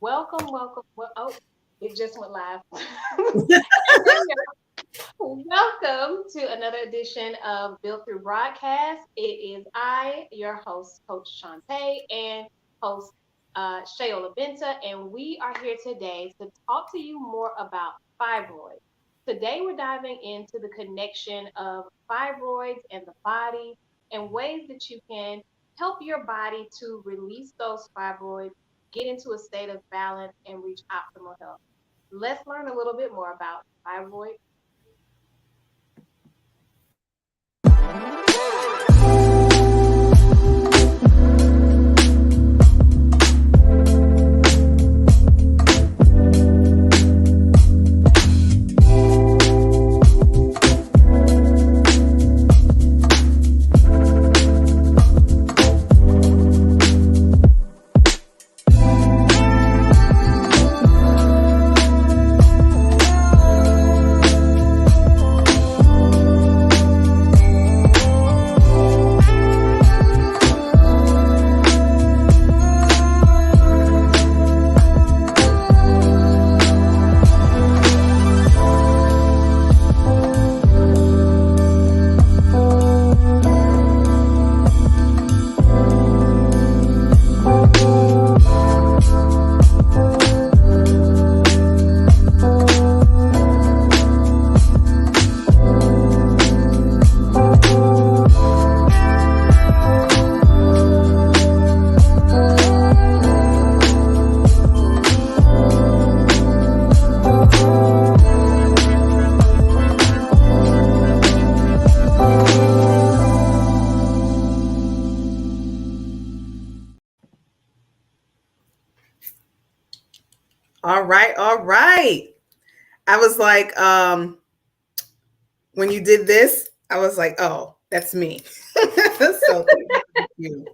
Welcome, welcome. Oh, it just went live. Welcome to another edition of Built Through Broadcast. It is I, your host, Coach Shantae, and host Shayola Benta, and we are here today to talk to you more about fibroids. Today, we're diving into the connection of fibroids and the body and ways that you can help your body to release those fibroids, get into a state of balance, and reach optimal health. Let's learn a little bit more about fibroids. All right, all right. I was like, when you did this, I was like, oh, that's me. So thank you.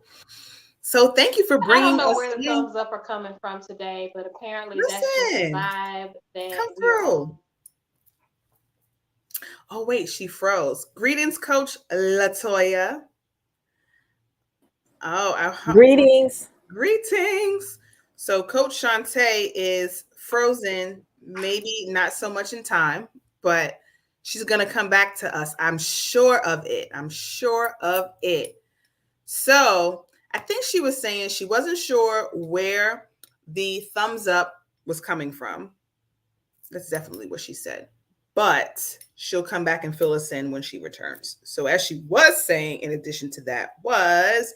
So thank you for I don't bringing know us where the in. thumbs up are coming from today, but apparently that's just the Listen, vibe that come we are on. through. Oh wait, she froze. Greetings, Coach Latoya. Oh, Greetings. greetings. So Coach Shantae is frozen, maybe not so much in time, but she's gonna come back to us. I'm sure of it. I'm sure of it. So I think she was saying she wasn't sure where the thumbs up was coming from. That's definitely what she said. But she'll come back and fill us in when she returns. So as she was saying, in addition to that, was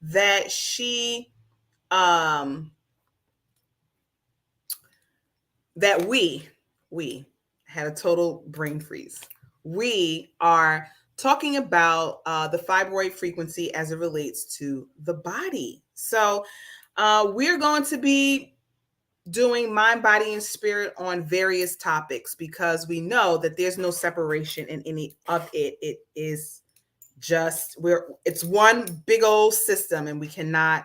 that she um that we had a total brain freeze. We are talking about the fibroid frequency as it relates to the body. So we're going to be doing mind, body, and spirit on various topics because we know that there's no separation in any of it. It is just it's one big old system and we cannot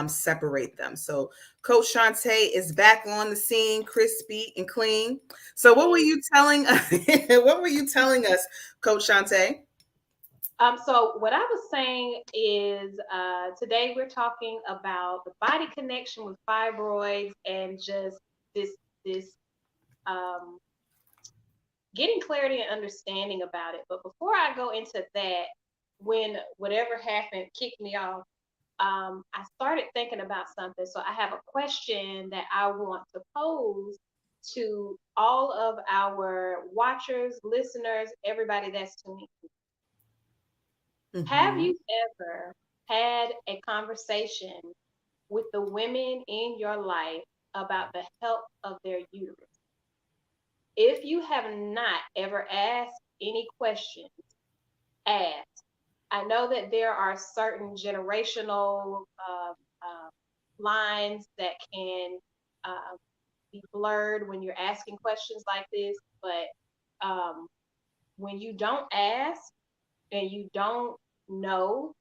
separate them. So Coach Shantae is back on the scene, crispy and clean. So what were you telling us? What were you telling us, Coach Shantae? So what I was saying is today we're talking about the body connection with fibroids and just this um, getting clarity and understanding about it. But before I go into that, when whatever happened kicked me off, I started thinking about something. So I have a question that I want to pose to all of our watchers, listeners, everybody that's tuning in. Have Mm-hmm. you ever had a conversation with the women in your life about the health of their uterus? If you have not ever asked any questions, ask. I know that there are certain generational uh, lines that can uh, be blurred when you're asking questions like this, but when you don't ask and you don't know,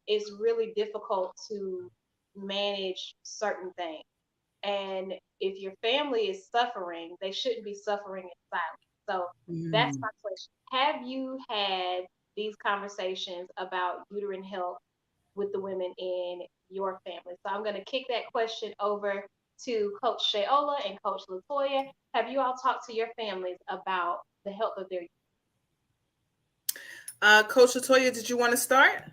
it's really difficult to manage certain things. And if your family is suffering, they shouldn't be suffering in silence. So that's Mm. my question. Have you had these conversations about uterine health with the women in your family? So I'm going to kick that question over to Coach Shayola and Coach Latoya. Have you all talked to your families about the health of their? Coach Latoya, did you want to start?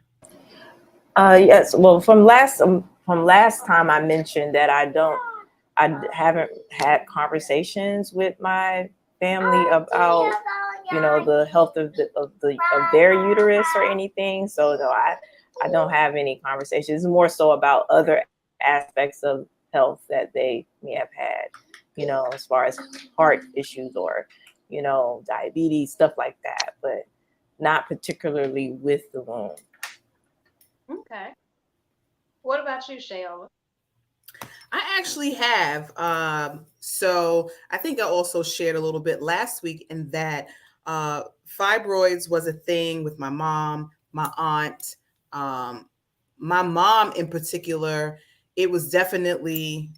Yes. Well, from last time I mentioned that I haven't had conversations with my family about the health of their uterus or anything. So no, I don't have any conversations. It's more so about other aspects of health that they may have had, as far as heart issues or diabetes, stuff like that, but not particularly with the womb. Okay. What about you, Shayola? I actually have. So I think I also shared a little bit last week in that fibroids was a thing with my mom, my aunt, um, my mom in particular. It was definitely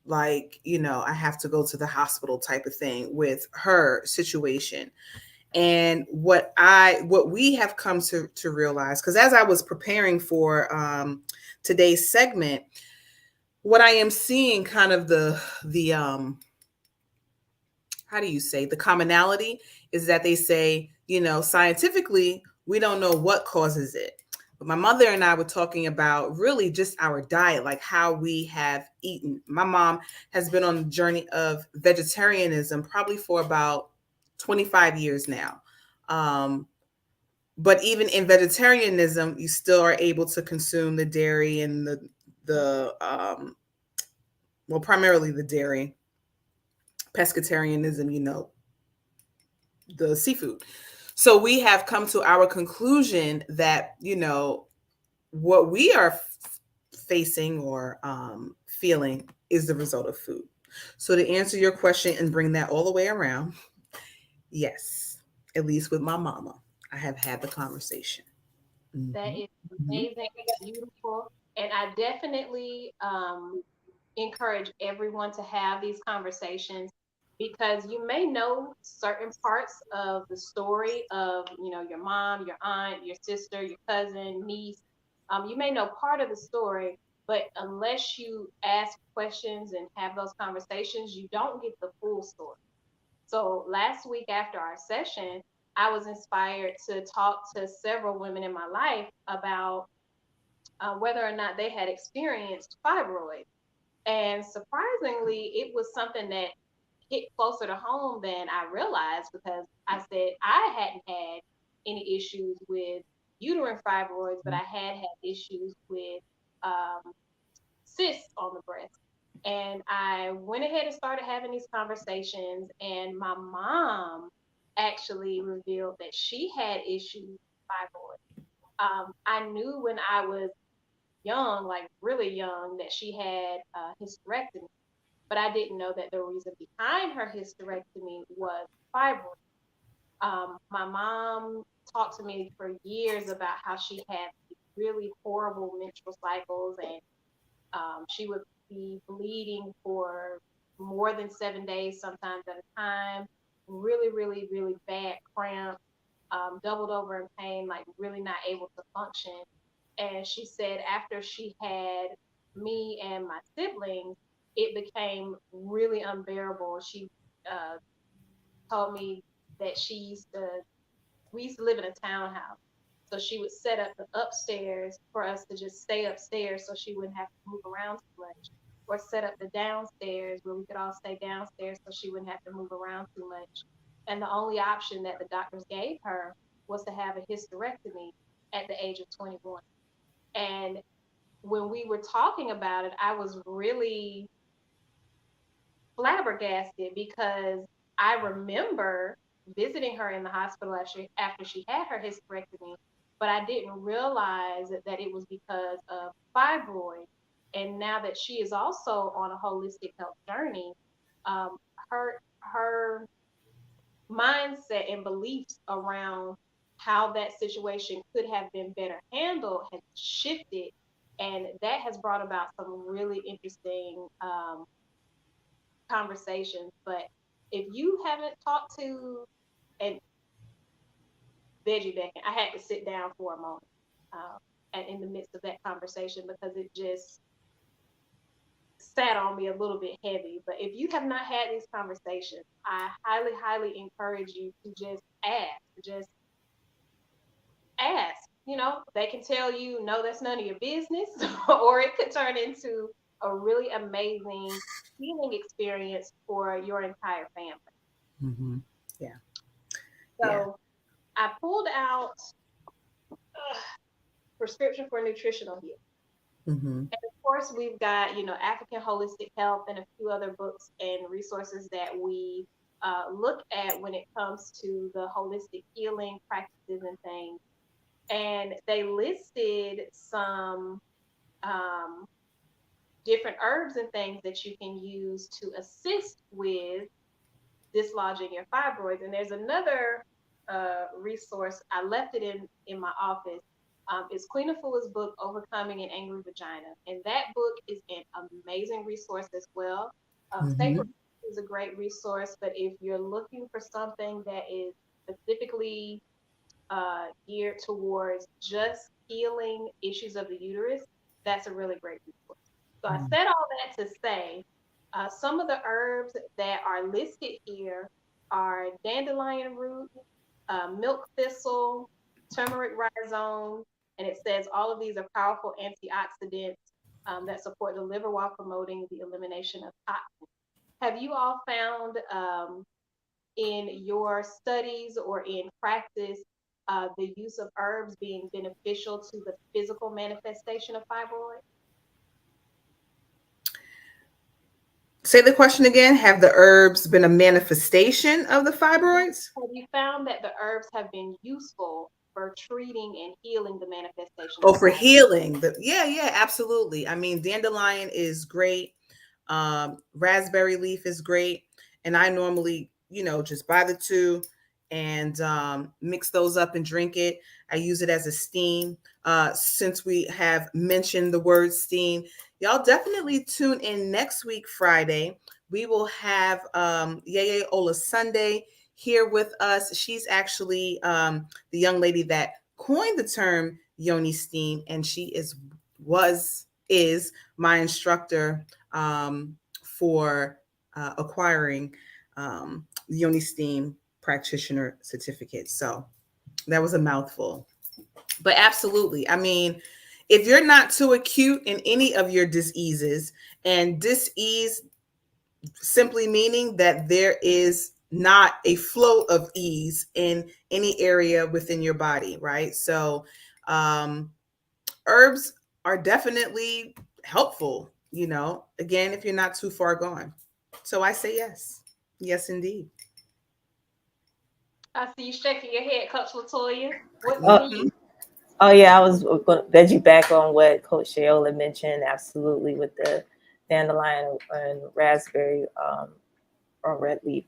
like, I have to go to the hospital type of thing with her situation. And what we have come to realize, because as I was preparing for today's segment, what I am seeing kind of the how do you say, the commonality is that they say, scientifically, we don't know what causes it. But my mother and I were talking about really just our diet, like how we have eaten. My mom has been on the journey of vegetarianism probably for about 25 years now. Um, but even in vegetarianism, you still are able to consume the dairy and the well, primarily the dairy. Pescatarianism, the seafood. So we have come to our conclusion that, what we are facing or feeling is the result of food. So to answer your question and bring that all the way around, yes, at least with my mama, I have had the conversation. That Mhm. is Mhm. amazing, beautiful, and I definitely encourage everyone to have these conversations because you may know certain parts of the story of your mom, your aunt, your sister, your cousin, niece. You may know part of the story, but unless you ask questions and have those conversations, you don't get the full story. So last week after our session, I was inspired to talk to several women in my life about whether or not they had experienced fibroids. And surprisingly, it was something that hit closer to home than I realized because I said I hadn't had any issues with uterine fibroids, but I had issues with um, cysts on the breast. And I went ahead and started having these conversations, and my mom actually revealed that she had issues with fibroids. I knew when I was young, like really young, that she had hysterectomy, but I didn't know that the reason behind her hysterectomy was fibroid. My mom talked to me for years about how she had really horrible menstrual cycles, and she would be bleeding for more than 7 days, sometimes at a time. Really, really, really bad cramp, doubled over in pain, like really not able to function. And she said after she had me and my siblings, it became really unbearable. She uh, told me that we used to live in a townhouse. So she would set up the upstairs for us to just stay upstairs so she wouldn't have to move around too much. Or set up the downstairs where we could all stay downstairs so she wouldn't have to move around too much. And the only option that the doctors gave her was to have a hysterectomy at the age of 21. And when we were talking about it, I was really flabbergasted because I remember visiting her in the hospital after she had her hysterectomy, but I didn't realize that it was because of fibroid. And now that she is also on a holistic health journey, um, her mindset and beliefs around how that situation could have been better handled has shifted, and that has brought about some really interesting conversations. But if you haven't talked to and veggie bacon, I had to sit down for a moment, and in the midst of that conversation because it just sat on me a little bit heavy. But if you have not had these conversations, I highly, highly encourage you to just ask. Just ask. You know, they can tell you, no, that's none of your business, or it could turn into a really amazing healing experience for your entire family. Mm-hmm. Yeah. Yeah. So I pulled out prescription for nutritional healing. Mm-hmm. And of course, we've got, African Holistic Health and a few other books and resources that we look at when it comes to the holistic healing practices and things. And they listed some um, different herbs and things that you can use to assist with dislodging your fibroids. And there's another resource. I left it in my office. It's Queen Afua's book, Overcoming an Angry Vagina. And that book is an amazing resource as well. Mm-hmm. Sacred is a great resource, but if you're looking for something that is specifically geared towards just healing issues of the uterus, that's a really great resource. So I said all that to say some of the herbs that are listed here are dandelion root, milk thistle, turmeric rhizome, and it says all of these are powerful antioxidants that support the liver while promoting the elimination of toxins. Have you all found in your studies or in practice the use of herbs being beneficial to the physical manifestation of fibroid? Say the question again. Have the herbs been a manifestation of the fibroids? Have you found that the herbs have been useful for treating and healing the manifestation of Oh, the for fibroid? healing. Yeah, yeah, absolutely. I mean, dandelion is great. Raspberry leaf is great. And I normally, just buy the two and mix those up and drink it. I use it as a steam. Since we have mentioned the word steam, y'all definitely tune in next week, Friday. We will have Yeye Ola Sunday here with us. She's actually the young lady that coined the term yoni steam, and she is my instructor for acquiring Yoni Steam practitioner certificate. So that was a mouthful. But absolutely. I mean, if you're not too acute in any of your diseases, and dis-ease simply meaning that there is not a flow of ease in any area within your body, right? So herbs are definitely helpful, again, if you're not too far gone. So I say yes. Yes, indeed. I see you shaking your head, Coach Latoya. What Oh, say you? oh yeah, I was going to veggie back on what Coach Shayola mentioned. Absolutely, with the dandelion and raspberry or red leaf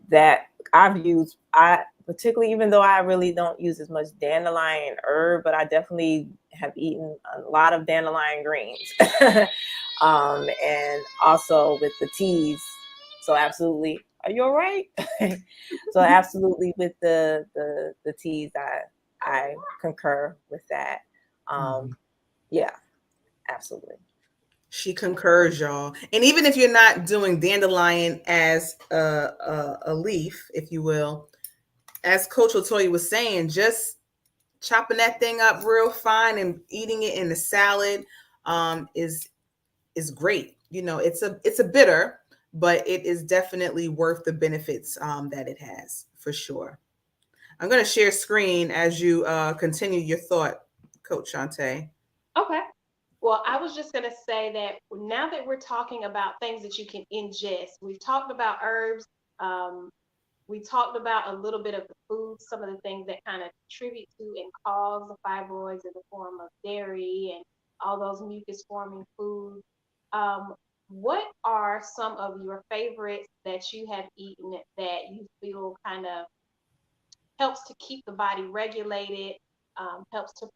that I've used. I particularly, even though I really don't use as much dandelion herb, but I definitely have eaten a lot of dandelion greens, and also with the teas. So absolutely, are you all right? So absolutely with the teas, I concur with that. Yeah, absolutely. She concurs, y'all. And even if you're not doing dandelion as a leaf, if you will, as Coach Latoya was saying, just chopping that thing up real fine and eating it in a salad is great. It's a bitter, but it is definitely worth the benefits that it has for sure. I'm going to share screen as you continue your thought, Coach Shante. Okay. Well, I was just going to say that now that we're talking about things that you can ingest, we've talked about herbs. Um, we talked about a little bit of the foods, some of the things that kind of contribute to and cause the fibroids in the form of dairy and all those mucus forming foods. Um, what are some of your favorites that you have eaten that you feel kind of helps to keep the body regulated, helps to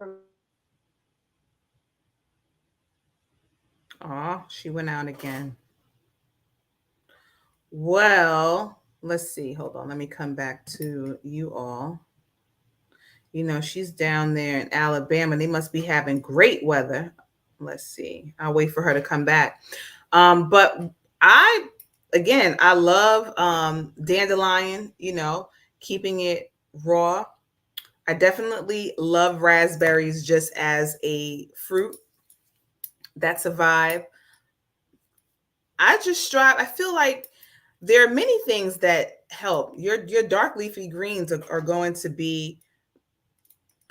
Oh, she went out again. Well, let's see. Hold on. Let me come back to you all. She's down there in Alabama. They must be having great weather. Let's see. I'll wait for her to come back. But I, again, I love dandelion, keeping it raw. I definitely love raspberries just as a fruit. That's a vibe. I feel like there are many things that help. Your dark leafy greens are going to be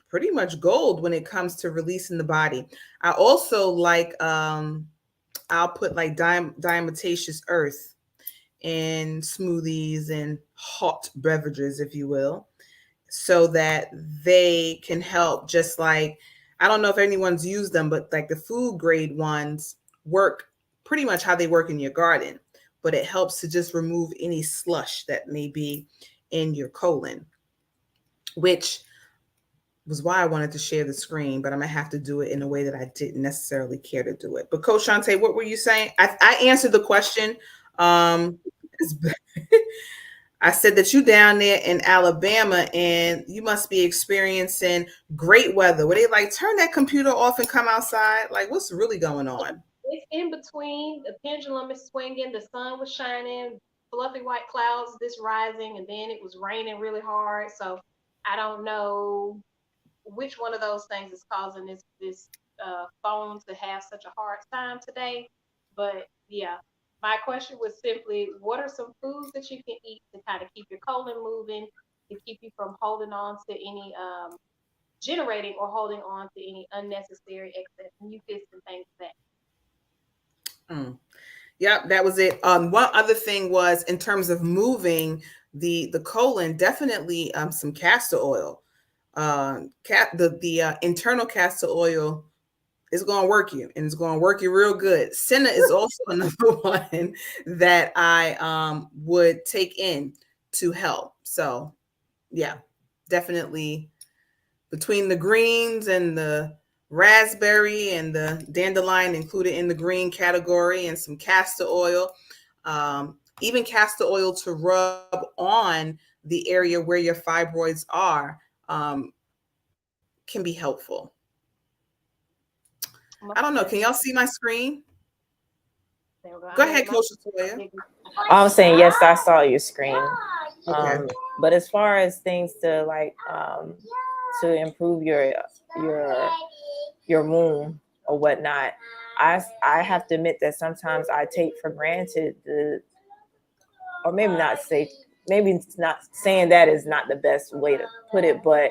pretty much gold when it comes to releasing the body. I also like I'll put like diatomaceous earth in smoothies and hot beverages, if you will, so that they can help. Just like, I don't know if anyone's used them, but like the food grade ones work pretty much how they work in your garden, but it helps to just remove any slush that may be in your colon, which was why I wanted to share the screen, but I'm gonna have to do it in a way that I didn't necessarily care to do it. But Coach Shante, what were you saying? I answered the question. Um, I said that you down there in Alabama and you must be experiencing great weather. Where they like turn that computer off and come outside? Like, what's really going on? It's in between. The pendulum is swinging. The sun was shining. Fluffy white clouds this rising, and then it was raining really hard. So I don't know which one of those things is causing this phone to have such a hard time today. But yeah, my question was simply, what are some foods that you can eat to kind of keep your colon moving, to keep you from holding on to any generating or holding on to any unnecessary excess mucus and things like that. Mm. Yep, that was it. One other thing was in terms of moving the colon, definitely some castor oil. The internal castor oil is going to work you, and it's going to work you real good. Senna is also another one that I would take in to help. So yeah, definitely between the greens and the raspberry and the dandelion included in the green category, and some castor oil, even castor oil to rub on the area where your fibroids are, can be helpful. I don't know. Can y'all see my screen? Go ahead, Coach Latoya. I was saying, yes, I saw your screen. Okay. But as far as things to like to improve your womb or whatnot, I have to admit that sometimes I take for granted or maybe it's not saying that is not the best way to put it, but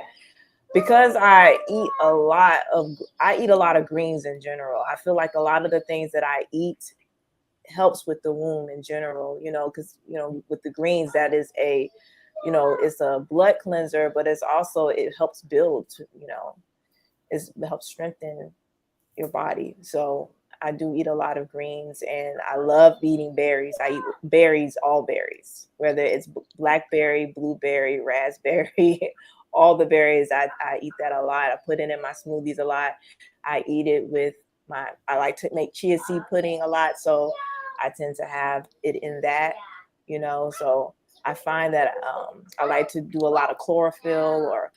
because I eat a lot of greens in general, I feel like a lot of the things that I eat helps with the womb in general, because with the greens, that is it's a blood cleanser, but it helps build, it helps strengthen your body. So I do eat a lot of greens, and I love eating berries. I eat berries, all berries, whether it's blackberry, blueberry, raspberry, all the berries. I eat that a lot. I put it in my smoothies a lot. I eat it with I like to make chia seed pudding a lot. So I tend to have it in that, so I find that I like to do a lot of chlorophyll or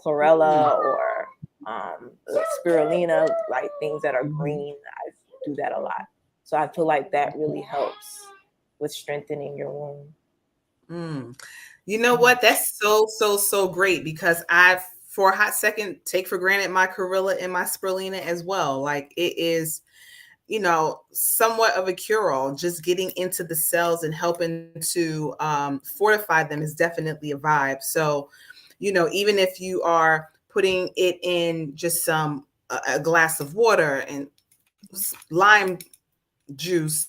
chlorella or spirulina, like things that are green. I do that a lot. So I feel like that really helps with strengthening your womb. You know what? That's so great, because I've for a hot second take for granted my chlorella and my spirulina as well. Like, it is, somewhat of a cure-all. Just getting into the cells and helping to fortify them is definitely a vibe. So, even if you are putting it in just a glass of water and lime juice,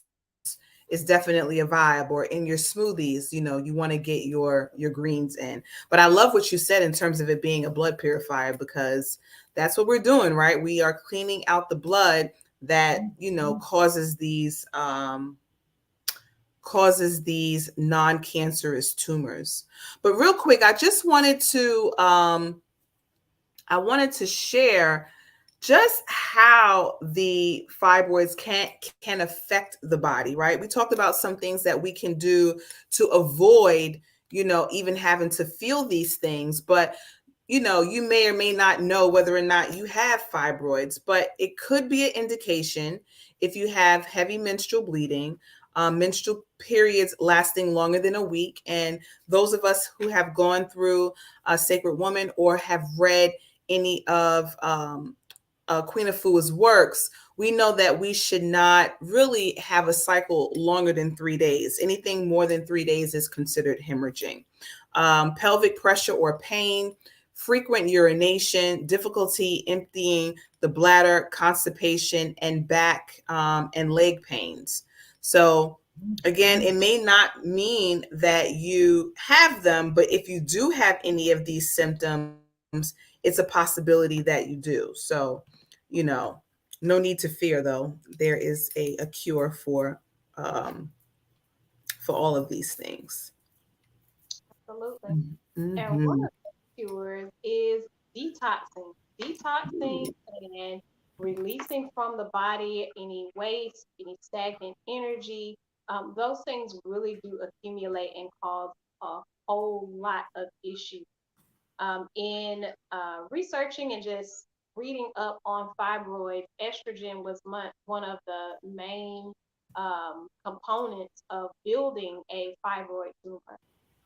is definitely a vibe, or in your smoothies, you want to get your greens in. But I love what you said in terms of it being a blood purifier, because that's what we're doing, right? We are cleaning out the blood that causes these non-cancerous tumors. But real quick, I just wanted to share just how the fibroids can affect the body, right? We talked about some things that we can do to avoid, even having to feel these things. But, you may or may not know whether or not you have fibroids, but it could be an indication. if you have heavy menstrual bleeding, menstrual periods lasting longer than a week, and those of us who have gone through a Sacred Woman or have read any of Queen Afua's works, we know that we should not really have a cycle longer than 3 days. Anything more than 3 days is considered hemorrhaging. Pelvic pressure or pain, frequent urination, difficulty emptying the bladder, constipation, and back and leg pains. So again, it may not mean that you have them, but if you do have any of these symptoms, it's a possibility that you do. So, no need to fear, though. There is a cure for all of these things. Absolutely. And one Mm-hmm. of the cures is detoxing. Detoxing and releasing from the body any waste, any stagnant energy. Those things really do accumulate and cause a whole lot of issues. In researching and just reading up on fibroids, estrogen was one of the main components of building a fibroid tumor.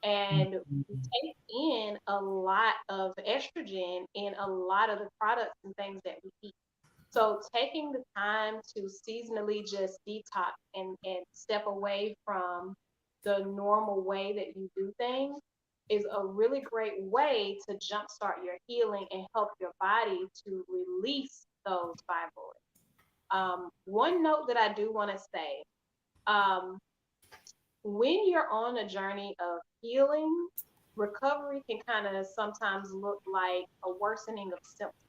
And we take in a lot of estrogen in a lot of the products and things that we eat. So taking the time to seasonally just detox and step away from the normal way that you do things is a really great way to jumpstart your healing and help your body to release those fibroids. One note that I do want to say, um, when you're on a journey of healing, recovery can kind of sometimes look like a worsening of symptoms.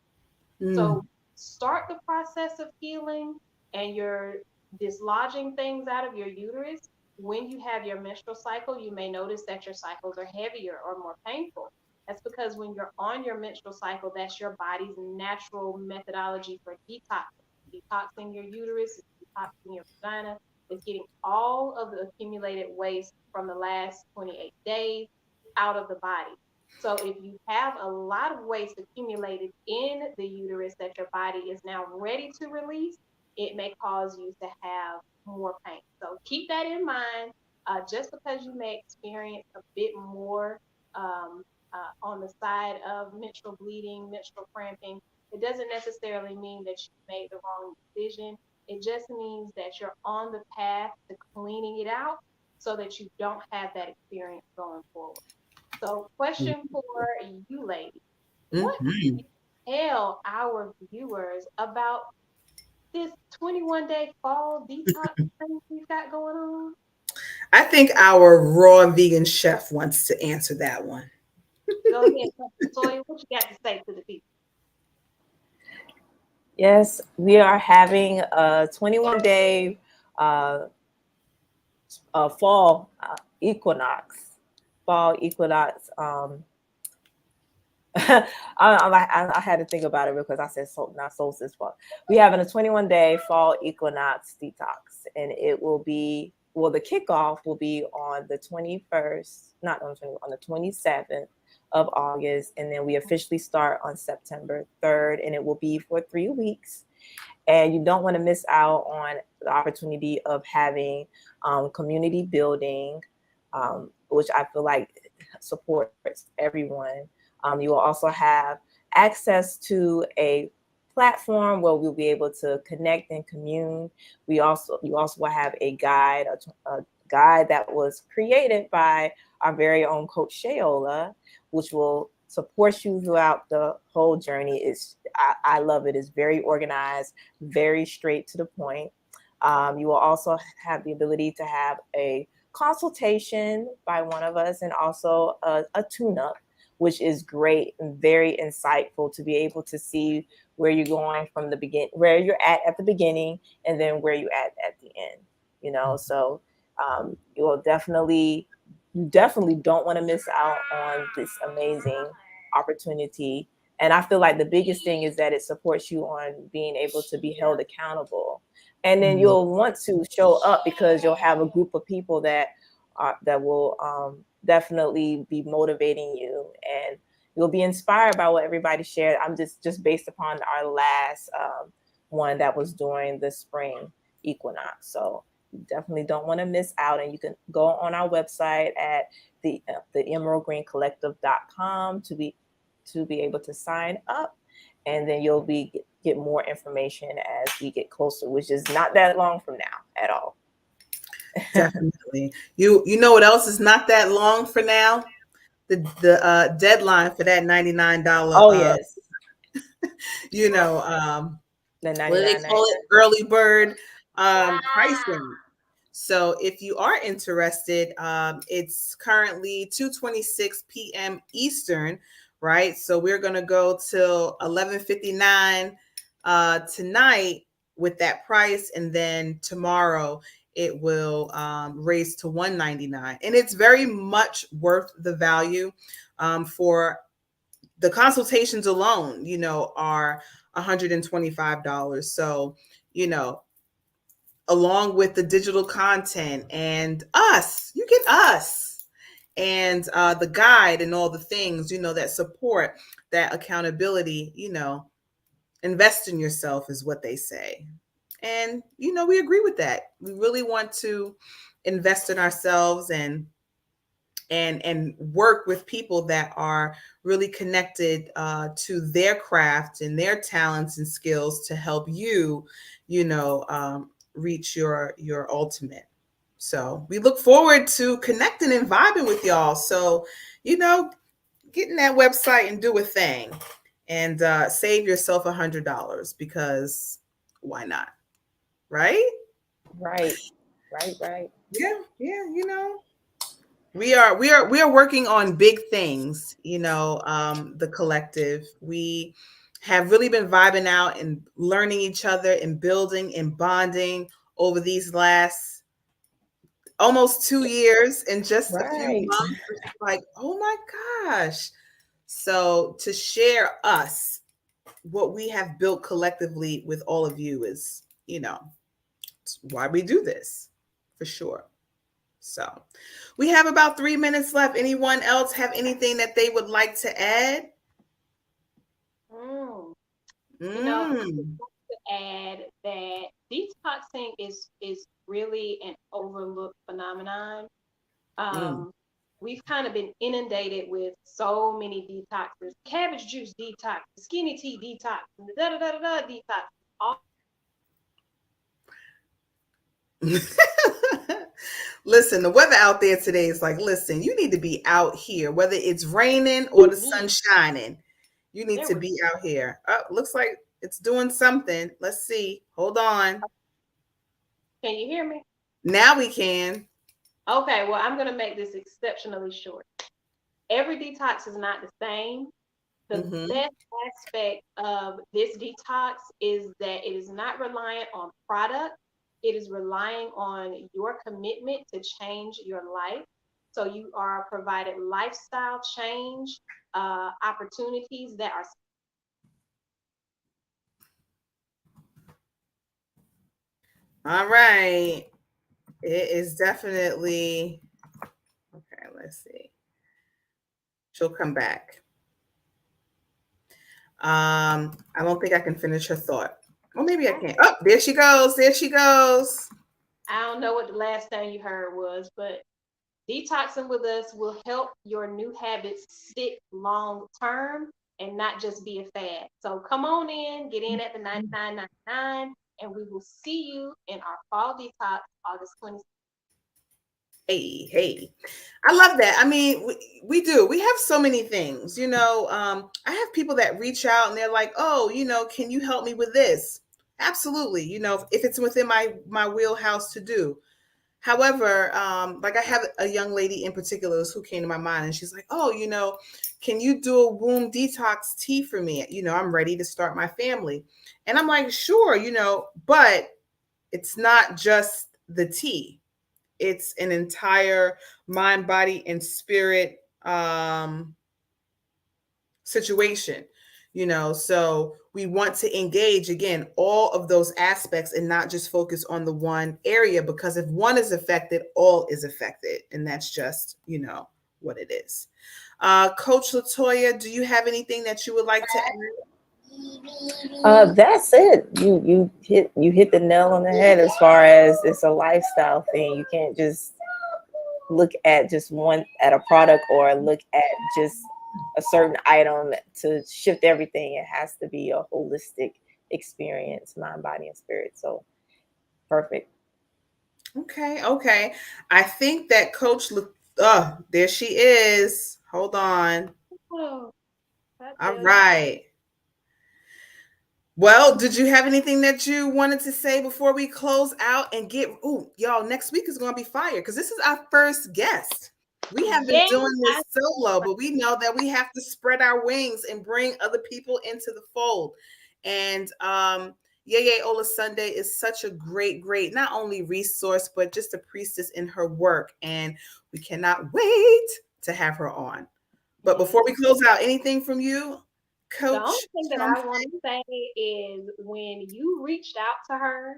Mm. So start the process of healing and you're dislodging things out of your uterus. When you have your menstrual cycle, you may notice that your cycles are heavier or more painful. That's because when you're on your menstrual cycle, that's your body's natural methodology for detoxing. Detoxing your uterus, detoxing your vagina, is getting all of the accumulated waste from the last 28 days out of the body. So if you have a lot of waste accumulated in the uterus that your body is now ready to release, it may cause you to have more pain. So keep that in mind. Just because you may experience a bit more on the side of menstrual bleeding, menstrual cramping, it doesn't necessarily mean that you made the wrong decision. It just means that you're on the path to cleaning it out so that you don't have that experience going forward. So, question for you, ladies. What Mm-hmm. can you tell our viewers about this 21-day fall detox thing we've got going on? I think our raw vegan chef wants to answer that one. Go ahead, Toya. What you got to say to the people? Yes, we are having a 21-day fall equinox. Fall equinox. I had to think about it because I said not solstice fall. We having a 21-day fall equinox detox, and it will be the kickoff will be on the 21st, not on the 20, on the 27th of August, and then we officially start on September 3rd, and it will be for 3 weeks. And you don't want to miss out on the opportunity of having community building, which I feel like supports everyone. You will also have access to a platform where we'll be able to connect and commune. You also will have a guide that was created by our very own Coach Shayola, which will support you throughout the whole journey. I love it. It's very organized, very straight to the point. You will also have the ability to have a consultation by one of us and also a tune-up, which is great and very insightful to be able to see where you're going from the begin, where you're at the beginning, and then where you're at the end. So you definitely don't want to miss out on this amazing opportunity. And I feel like the biggest thing is that it supports you on being able to be held accountable. And then you'll want to show up because you'll have a group of people that will definitely be motivating you, and you'll be inspired by what everybody shared. I'm just based upon our last one that was during the spring. equinox. So you definitely don't want to miss out. And you can go on our website at the emeraldgreencollective.com to be able to sign up, and then you'll get more information as we get closer, which is not that long from now at all. Definitely. You know what else is not that long for now? The deadline for that $99. Oh yes, You know, the what do they call it? 99.99. Early bird pricing. So if you are interested, it's currently 2:26 p.m. Eastern, right? So we're gonna go till 11:59 tonight with that price, and then tomorrow it will raise to $199, and it's very much worth the value. For the consultations alone, you know, are $125. So, you know, along with the digital content and us, you get us and the guide and all the things, you know, that support, that accountability, you know, invest in yourself is what they say. And, you know, we agree with that. We really want to invest in ourselves and work with people that are really connected to their craft and their talents and skills to help you, you know, reach your ultimate. So we look forward to connecting and vibing with y'all. So, you know, get in that website and do a thing, and save yourself $100, because why not? Right? Right. Yeah, you know. We are working on big things, you know. The collective, we have really been vibing out and learning each other and building and bonding over these last almost 2 years in just a few Right. months. It's like, oh my gosh. So to share us, what we have built collectively with all of you, is, you know, it's why we do this, for sure. So we have about 3 minutes left. Anyone else have anything that they would like to add? You know, I would Mm. like to add that detoxing is really an overlooked phenomenon. Mm. We've kind of been inundated with so many detoxes: cabbage juice detox, skinny tea detox, da da da da da detox. All Listen, the weather out there today is like, listen, you need to be out here, whether it's raining or the sun shining. You need there to we be out here. Oh, looks like it's doing something. Let's see. Hold on. Can you hear me? Now we can. Okay, well, I'm going to make this exceptionally short. Every detox is not the same. The Mm-hmm. best aspect of this detox is that it is not reliant on product. It is relying on your commitment to change your life. So you are provided lifestyle change opportunities that are. All right. It is definitely okay. Let's see. She'll come back. I don't think I can finish her thought. Well, maybe I can. Oh, there she goes. There she goes. I don't know what the last thing you heard was, but detoxing with us will help your new habits stick long term and not just be a fad. So come on in, get in at the $99.99, and we will see you in our fall detox August 26th. Hey. I love that. I mean, we do. We have so many things, you know. I have people that reach out and they're like, oh, you know, can you help me with this? Absolutely. You know, if it's within my wheelhouse to do. However, like I have a young lady in particular who came to my mind, and she's like, oh, you know, can you do a womb detox tea for me? You know, I'm ready to start my family. And I'm like, sure, you know, but it's not just the tea. It's an entire mind, body, and spirit situation, you know. So we want to engage again all of those aspects and not just focus on the one area, because if one is affected, all is affected, and that's just, you know, what it is. Coach Latoya, do you have anything that you would like to add? That's it. You hit the nail on the head as far as it's a lifestyle thing. You can't just look at just at a product or look at just a certain item to shift everything. It has to be a holistic experience, mind, body, and spirit. So perfect. Okay. I think that Coach, there she is. Hold on. Oh, All right. Well, did you have anything that you wanted to say before we close out and y'all, next week is going to be fire because this is our first guest. We have been doing this solo, but we know that we have to spread our wings and bring other people into the fold. And Yeye Olasunde is such a great, not only resource, but just a priestess in her work. And we cannot wait to have her on. But before we close out, anything from you, Coach? The only thing that I want to say is when you reached out to her,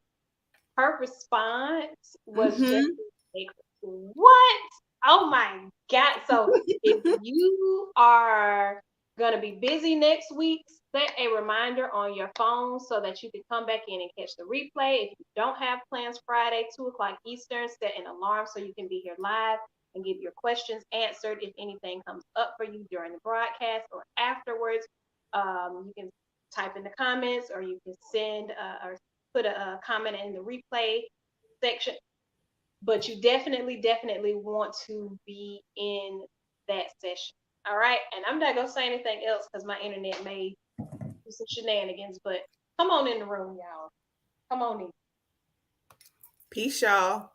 her response was just like, what? Oh my God. So if you are going to be busy next week, set a reminder on your phone so that you can come back in and catch the replay. If you don't have plans Friday, 2:00 Eastern, set an alarm so you can be here live and get your questions answered if anything comes up for you during the broadcast or afterwards. You can type in the comments or you can send or put a comment in the replay section. But you definitely want to be in that session. All right. And I'm not going to say anything else because my internet may do some shenanigans, but come on in the room, y'all. Come on in. Peace, y'all.